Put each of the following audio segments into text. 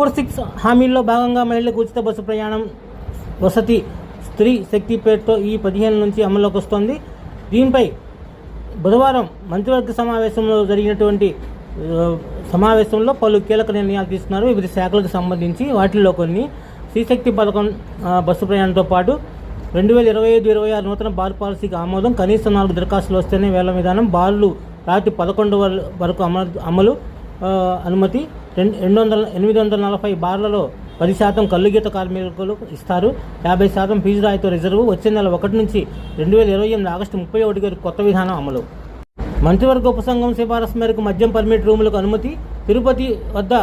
4-6 హామీల్లో భాగంగా మహిళలకు ఉచిత బస్సు ప్రయాణం, వసతి, స్త్రీ శక్తి పేరుతో ఈ 15 నుంచి అమల్లోకి వస్తోంది. దీనిపై బుధవారం మంత్రివర్గ సమావేశంలో జరిగినటువంటి సమావేశంలో పలు కీలక నిర్ణయాలు తీసుకున్నారు. వివిధ శాఖలకు సంబంధించి వాటిల్లో కొన్ని శ్రీశక్తి పథకం బస్సు ప్రయాణంతో పాటు 2025-26 నూతన బార్ పాలసీకి ఆమోదం, కనీసం 4 దరఖాస్తులు వస్తేనే వేల విధానం, బార్లు రాత్రి 11 వరకు అమలు అనుమతి, 840 బార్లలో 10% కల్లుగీత కార్మికులు ఇస్తారు, 50% ఫీజు రాయితీ రిజర్వు, వచ్చే నెల 1 నుంచి 2028 ఆగస్టు 31 వరకు కొత్త విధానం అమలు. మంత్రివర్గ ఉపసంఘం సిఫారసు మేరకు మద్యం పర్మిట్ రూములకు అనుమతి, తిరుపతి వద్ద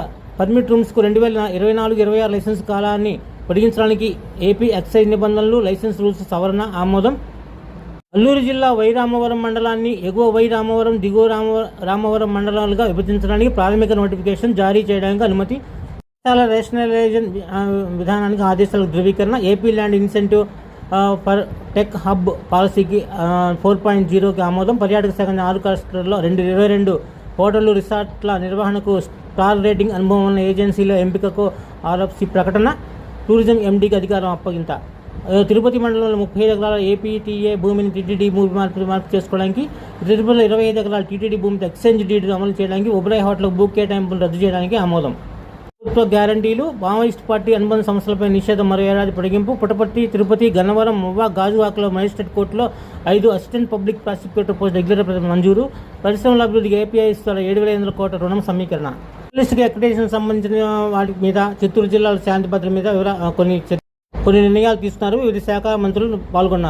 పర్మిట్ రూమ్స్కు 2024-26 లైసెన్స్ కాలాన్ని పొడిగించడానికి ఏపీ ఎక్సైజ్ నిబంధనలు, లైసెన్స్ రూల్స్ సవరణ ఆమోదం. అల్లూరు జిల్లా రామవరం మండలాన్ని ఎగువ రామవరం, దిగువ రామవరం మండలాలుగా విభజించడానికి ప్రాథమిక నోటిఫికేషన్ జారీ చేయడానికి అనుమతి, చాలా రేషనలైజేషన్ విధానానికి ఆదేశాల ధృవీకరణ, AP land incentive for tech hub పాలసీకి 4.0కి ఆమోదం, పర్యాటక శాఖ 6 క్లస్టర్లలో 22 హోటళ్లు, రిసార్ట్ల నిర్వహణకు స్టార్ రేటింగ్ అనుభవం ఉన్న ఏజెన్సీల ఎంపికకు ఆర్ఎఫ్సి ప్రకటన, టూరిజం ఎండీకి అధికారం అప్పగింత. తిరుపతి మండలంలో 35 ఎకరాల ఏపీటీఏ భూమిని టీటీడీ భూమి మార్పు చేసుకోవడానికి, తిరుపతిలో 25 ఎకరాల టీటీడీ భూమితో ఎక్స్చేంజ్ డీడ్ అమలు చేయడానికి, ఉబరాయ్ హోటల్ భూ కేటాయింపులు రద్దు చేయడానికి ఆమోదం. ప్రభుత్వ గ్యారంటీలు, మావోయిస్ట్ పార్టీ అనుబంధ సంస్థలపై నిషేధం మరో ఏడాది పొడిగింపు, పుట్టపర్తి, తిరుపతి, గన్నవరం, మువ్వ, గాజువాకలో మేజిస్ట్రేట్ కోర్టులో 5 assistant public prosecutor post regular మంజూరు, పరిశ్రమల అభివృద్ధికి ఏపీఐ 7,500 కోట్ల రుణం సమీకరణ. జర్నలిస్టుకి అక్రిడేషన్ సంబంధించిన వాటి మీద చిత్తూరు జిల్లాలో శాంతి భద్రత మీద కొన్ని నిర్ణయాలు తీసుకున్నారు. వివిధ శాఖ మంత్రులు పాల్గొన్నారు.